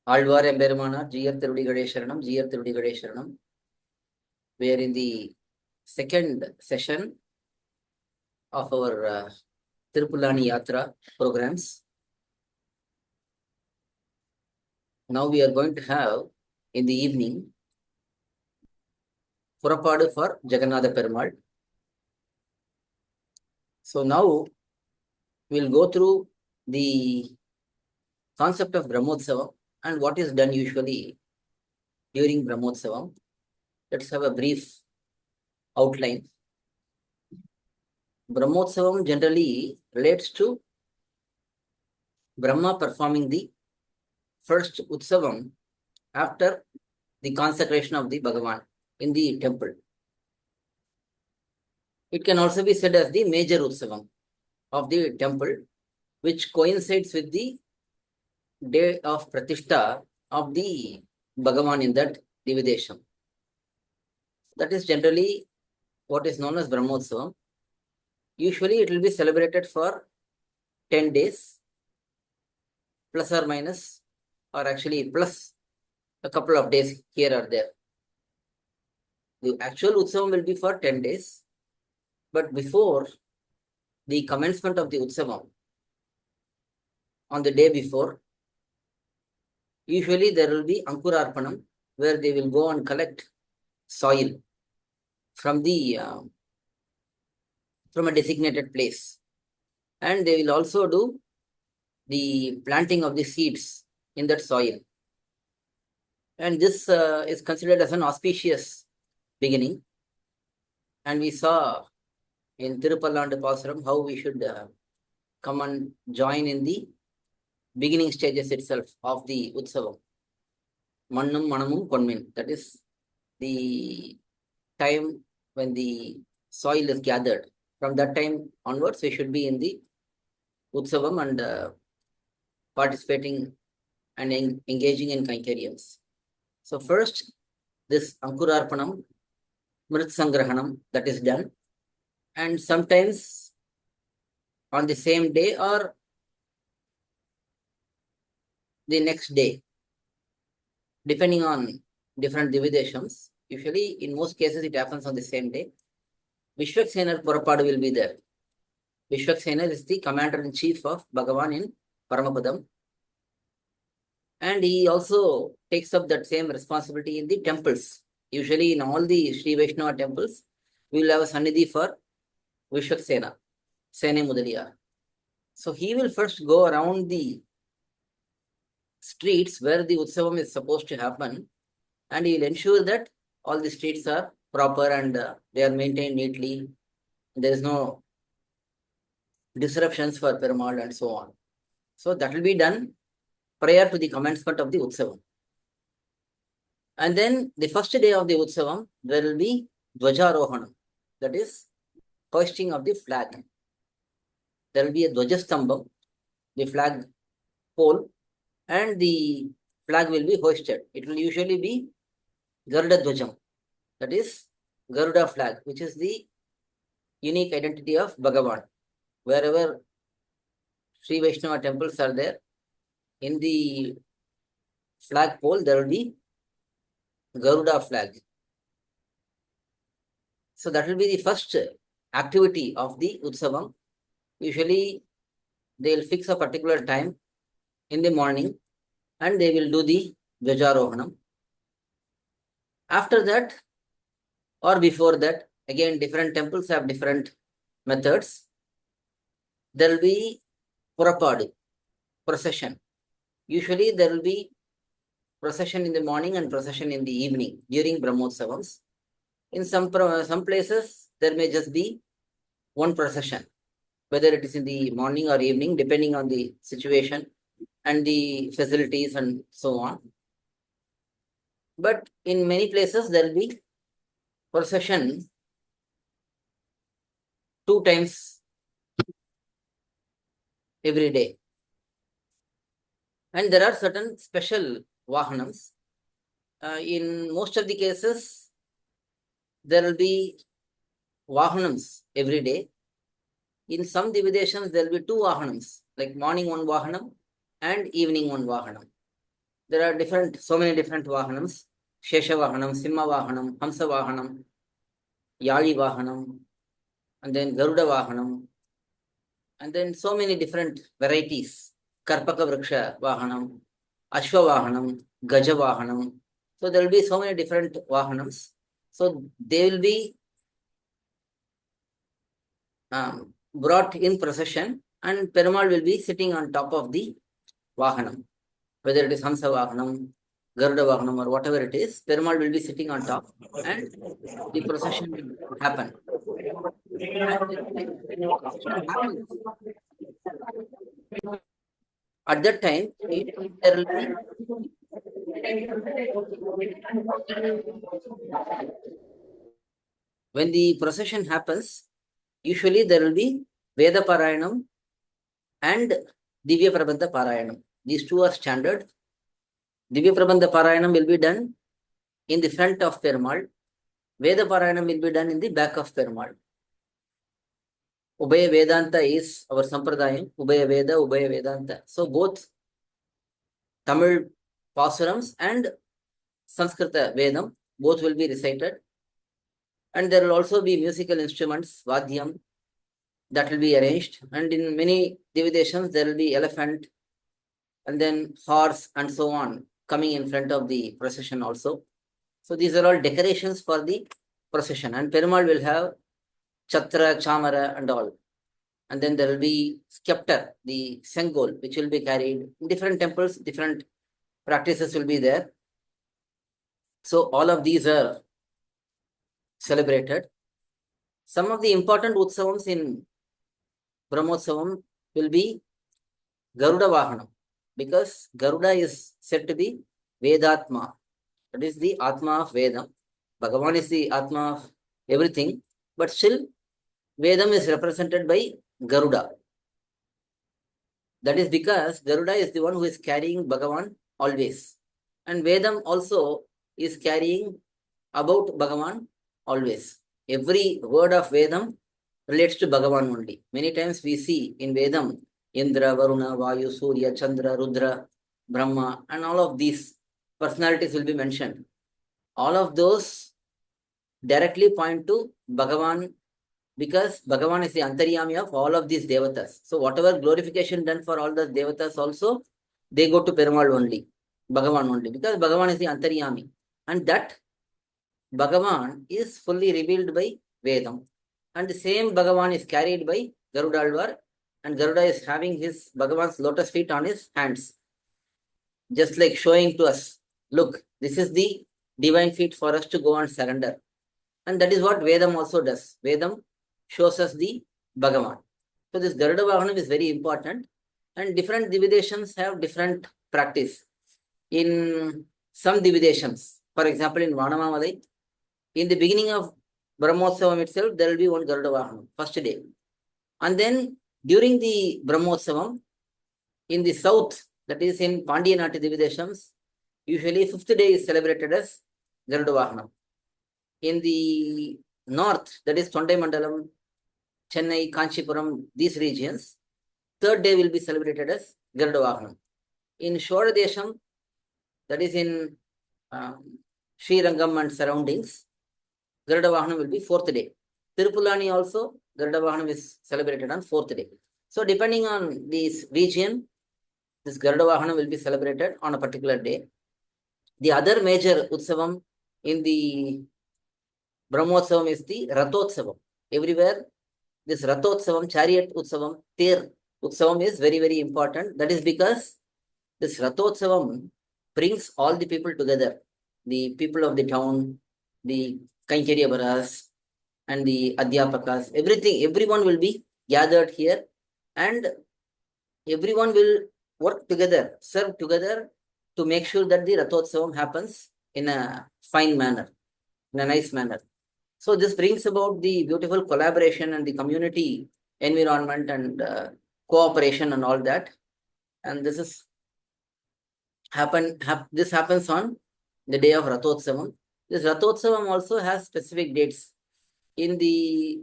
Alvar Embermana, Jiyar Thirudigalai Sharanam, Jiyar Thirudigalai Sharanam. We are in the second session of our thiruppullANi yAthrA programs. Now we are going to have in the evening Purapadu for Jagannatha Perumal. So now we'll go through the concept of brahmOthsavam and what is done usually during brahmOthsavam. Let's have a brief outline. brahmOthsavam generally relates to Brahma performing the first Utsavam after the consecration of the Bhagavan in the temple. It can also be said as the major Utsavam of the temple, which coincides with the day of Pratishtha of the Bhagavan in that Dividesham. That is generally what is known as brahmOthsavam. Usually it will be celebrated for 10 days, plus or minus, or actually plus a couple of days here or there. The actual Utsavam will be for 10 days, but before the commencement of the Utsavam, on the day before, usually there will be Ankurarpanam, where they will go and collect soil from the from a designated place, and they will also do the planting of the seeds in that soil. And this is considered as an auspicious beginning. And we saw in thiruppullANi how we should come and join in the beginning stages itself of the Utsavam. Mannum Manamum Konmin. That is the time when the soil is gathered. From that time onwards, we should be in the Utsavam and participating and engaging in Kainkaryams. So first, this Ankurarpanam, Mrit Sangrahanam, that is done. And sometimes on the same day or the next day, depending on different Divideshams. Usually, in most cases, it happens on the same day. Vishwaksenar Purapadu will be there. Vishwaksenar is the commander-in-chief of Bhagavan in Paramapadam. And he also takes up that same responsibility in the temples. Usually, in all the Sri Vaishnava temples, we will have a Sannidhi for Vishwaksena, Sene Mudaliyar. So he will first go around the streets where the Utsavam is supposed to happen, and he will ensure that all the streets are proper and they are maintained neatly. There is no disruptions for Perumal and so on. So that will be done prior to the commencement of the Utsavam. And then the first day of the Utsavam, there will be Dvajarohanam, that is hoisting of the flag. There will be a Dvajastambam, the flag pole, and the flag will be hoisted. It will usually be Garuda Dvajam, that is Garuda flag, which is the unique identity of Bhagavan. Wherever Sri Vaishnava temples are there, in the flag pole, there will be Garuda flag. So that will be the first activity of the Utsavam. Usually, they will fix a particular time in the morning and they will do the Dvajarohanam. After that, or before that, again, different temples have different methods. There will be Purapadu, procession. Usually, there will be procession in the morning and procession in the evening during brahmOthsavams. In some places, there may just be one procession, whether it is in the morning or evening, depending on the situation and the facilities and so on. But in many places, there will be procession 2 times every day. And there are certain special vahanams. In most of the cases, there will be vahanams every day. In some Divideshams, there will be 2 vahanams, like morning 1 vahanam and evening 1 vahanam. there are so many different Vahanams. Shesha Vahanam, Simha Vahanam, Hamsa Vahanam, Yali Vahanam, and then Garuda Vahanam, and then so many different varieties. Karpaka Vriksha Vahanam, Ashwa Vahanam, Gaja Vahanam. So there will be so many different Vahanams. So they will be brought in procession, and Perumal will be sitting on top of the Vahanam. Whether it is Hamsa Vahanam, Garuda Vahanam, or whatever it is, Perumal will be sitting on top, and the procession will happen. And when the procession happens, at that time, there will be when the procession happens, usually there will be Veda Parayanam and Divya Prabandha Parayanam. These two are standard. Divya Prabandha Parayanam will be done in the front of Perumal. Veda Parayanam will be done in the back of Perumal. Ubhaya Vedanta is our Sampradayam. Ubhaya Veda, Ubhaya Vedanta. So both Tamil Pasurams and Sanskrita Vedam, both will be recited. And there will also be musical instruments, Vadhyam, that will be arranged. And in many Divideshams, there will be elephant and then horse and so on coming in front of the procession also. So these are all decorations for the procession. And Perumal will have Chatra, Chamara and all. And then there will be scepter, the Sengol, which will be carried in different temples, different practices will be there. So all of these are celebrated. Some of the important Utsavams in brahmOthsavam will be Garuda Vahanam, because Garuda is said to be Vedatma. That is the Atma of Vedam. Bhagavan is the Atma of everything, but still Vedam is represented by Garuda. That is because Garuda is the one who is carrying Bhagavan always. And Vedam also is carrying about Bhagavan always. Every word of Vedam relates to Bhagavan only. Many times we see in Vedam, Indra, Varuna, Vayu, Surya, Chandra, Rudra, Brahma, and all of these personalities will be mentioned. All of those directly point to Bhagavan, because Bhagavan is the Antaryami of all of these Devatas. So whatever glorification done for all the Devatas also, they go to Perumal only, Bhagavan only, because Bhagavan is the Antaryami. And that Bhagavan is fully revealed by Vedam. And the same Bhagavan is carried by Garudalvar, and Garuda is having his Bhagavan's lotus feet on his hands, just like showing to us, look, this is the divine feet for us to go and surrender. And that is what Vedam also does. Vedam shows us the Bhagavan. So this Garuda Vahanam is very important, and different Divideshams have different practice. In some Divideshams, for example, in Vanamamalai, in the beginning of brahmOthsavam itself, there will be one Garuda Vahanam, first day. And then during the brahmOthsavam, in the south, that is in Pandyanati Divideshams, usually 5th day is celebrated as Garuda Vahanam. In the north, that is Tondai Mandalam, Chennai, Kanchipuram, these regions, 3rd day will be celebrated as Garuda Vahanam. In Shoradesham, that is in Srirangam and surroundings, Garuda Vahanam will be 4th day. thiruppullANi also, Garuda Vahanam is celebrated on 4th day. So depending on this region, this Garuda Vahanam will be celebrated on a particular day. The other major Utsavam in the brahmOthsavam is the Rathotsavam. Everywhere, this Rathotsavam, Chariot Utsavam, Ter Utsavam is very, very important. That is because this Rathotsavam brings all the people together. The people of the town, the Kainkarya and the Adhyapakas, everyone will be gathered here, and everyone will work together, serve together to make sure that the Rathotsavam happens in a fine manner, in a nice manner. So this brings about the beautiful collaboration and the community environment and cooperation and all that. And this happens on the day of Rathotsavam. This Rathotsavam also has specific dates. In the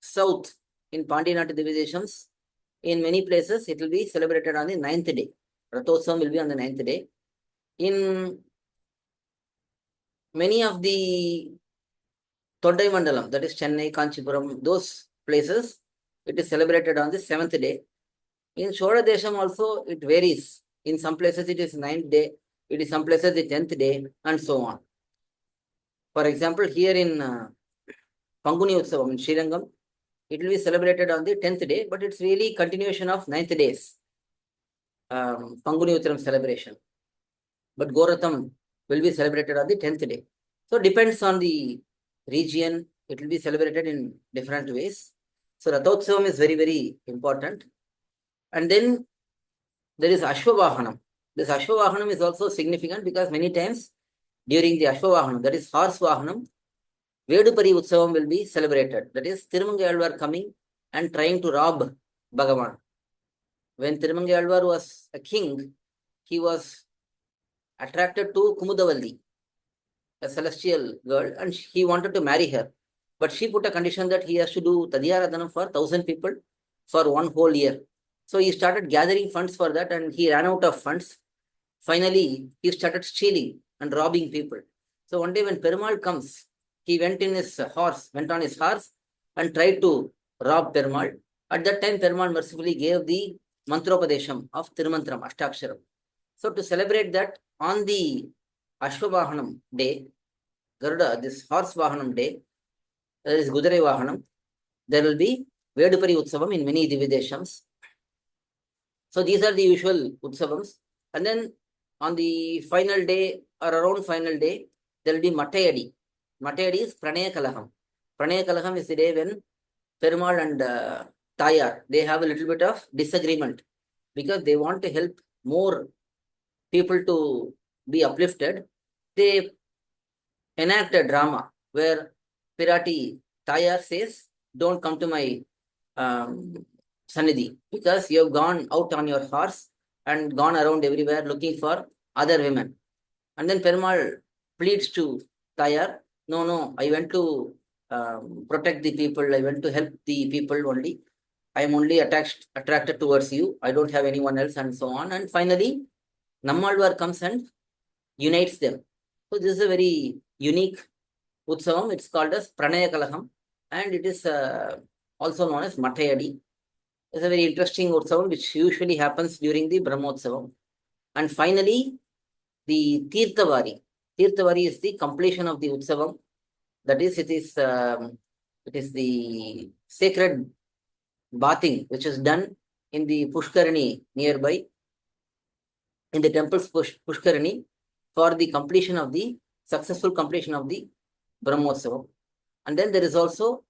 south, in Pandyanati Divideshams, in many places, it will be celebrated on the 9th day. Rathotsavam will be on the 9th day. In many of the Tondai Mandalam, that is Chennai, Kanchipuram, those places, it is celebrated on the 7th day. In Shoda Desham also, it varies. In some places, it is 9th day. It is some places the 10th day, and so on. For example, here in Panguni Utsavam in Srirangam, it will be celebrated on the 10th day, but it's really continuation of 9th days. Panguni Utsavam celebration. But Goratham will be celebrated on the 10th day. So depends on the region, it will be celebrated in different ways. So Rathotsavam is very, very important. And then there is Ashwavahanam. This Ashwavahanam is also significant because many times during the Ashwavahanam, that is horse Vahanam, Vedupari Utsavam will be celebrated. That is Tirumangayalvar coming and trying to rob Bhagavan. When Tirumangayalvar was a king, he was attracted to Kumudavalli, a celestial girl, and he wanted to marry her. But she put a condition that he has to do Tadyaradhanam for 1,000 people for one whole year. So he started gathering funds for that and he ran out of funds. Finally, he started stealing and robbing people. So one day when Perumal comes, he went on his horse and tried to rob Perumal. At that time, Perumal mercifully gave the Mantropadesham of Tirumantram, Ashtaksharam. So to celebrate that, on the Ashwavahanam day, Garuda, this horse Vahanam day, that is Gudare Vahanam, there will be Vedupari Utsavam in many Divideshams. So these are the usual Utsavams. And then on the final day or around final day, there will be Matayadi. Matayadi is Pranaya Kalaham. Pranaya Kalaham is the day when Perumal and Tayar, they have a little bit of disagreement because they want to help more people to be uplifted. They enact a drama where Pirati Tayar says, don't come to my Sannidhi because you have gone out on your horse and gone around everywhere looking for other women. And then Perumal pleads to Tayar, no, I went to protect the people, I went to help the people only. I am only attracted towards you. I don't have anyone else and so on. And finally, Nammalvar comes and unites them. So this is a very unique Utsavam. It's called as Pranaya Kalaham and it is also known as Matayadi. It's a very interesting Utsavam which usually happens during the brahmOthsavam. And finally, the Tirthavari. Tirthavari is the completion of the Utsavam. That is, it is the sacred bathing which is done in the Pushkarani nearby, in the temple's Pushkarani, for the completion of the successful completion of the brahmOthsavam. And then there is also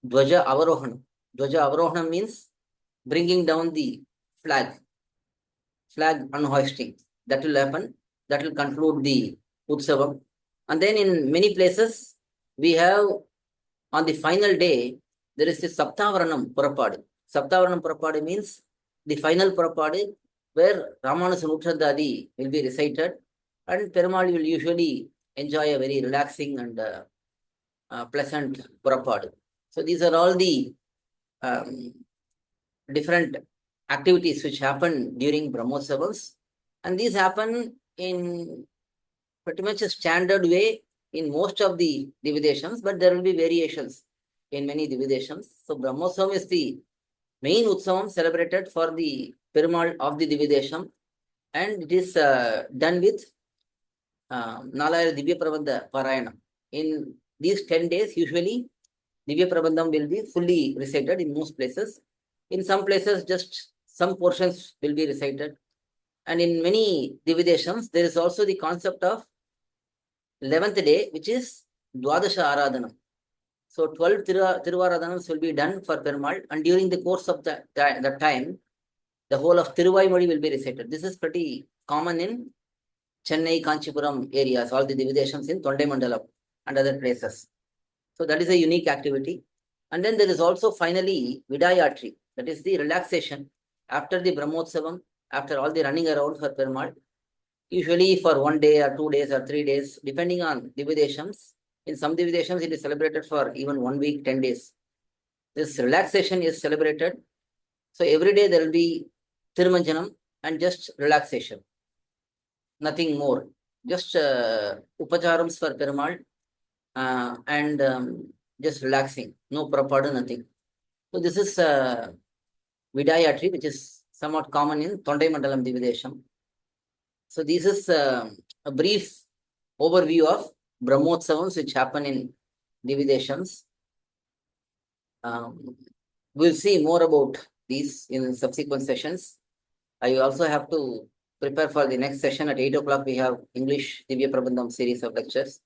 Dwaja Avarohana. Dwaja Avarohana means bringing down the flag unhoisting. That will happen. That will conclude the Utsavam. And then in many places, we have on the final day, there is a Saptavaranam Purapadu. Saptavaranam Purapadu means the final Purapadu where Ramanuja Nuttradadi will be recited and Perumal will usually enjoy a very relaxing and pleasant Purapadu. So these are all the different activities which happen during brahmOthsavams, and these happen in pretty much a standard way in most of the Divideshams, but there will be variations in many Divideshams. So brahmOthsavam is the main Utsavam celebrated for the Perumal of the Dividesham, and it is done with Nalayara Divya Prabandha Parayana. In these 10 days, usually Divya Prabandham will be fully recited in most places. In some places, just some portions will be recited. And in many Divideshams, there is also the concept of 11th day, which is Dwadasha Aradhanam. So 12 Tiruvaradhanams will be done for Perumal, and during the course of that time, the whole of Tiruvaimozhi will be recited. This is pretty common in Chennai, Kanchipuram areas, all the Divideshams in Tondai Mandalam and other places. So that is a unique activity. And then there is also finally Vidayatri, that is the relaxation after the brahmOthsavam, after all the running around for Perumal, usually for 1 day or 2 days or 3 days, depending on Divideshams. In some Divideshams, it is celebrated for even 1 week, 10 days. This relaxation is celebrated. So every day there will be Tirumanjanam and just relaxation. nothing more. Just upacharams for Perumal and just relaxing. No prapada, nothing. So this is Vidayatri, which is somewhat common in Tondai Mandalam Dividesham. So this is a brief overview of brahmOthsavams which happen in Divideshams. We'll see more about these in subsequent sessions. I also have to prepare for the next session at 8 o'clock. We have English Divya Prabandham series of lectures.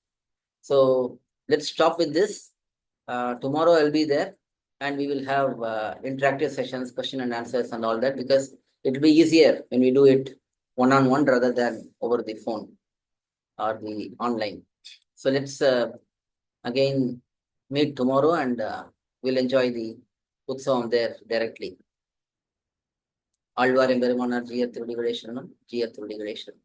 So let's stop with this. Tomorrow I'll be there and we will have interactive sessions, question and answers and all that, because it will be easier when we do it one-on-one rather than over the phone or the online. So let's again meet tomorrow and we'll enjoy the Utsavam there directly. Alvar Emberimanar G. Yathrudi Gadesharanam, G. Yathrudi Gadesharanam.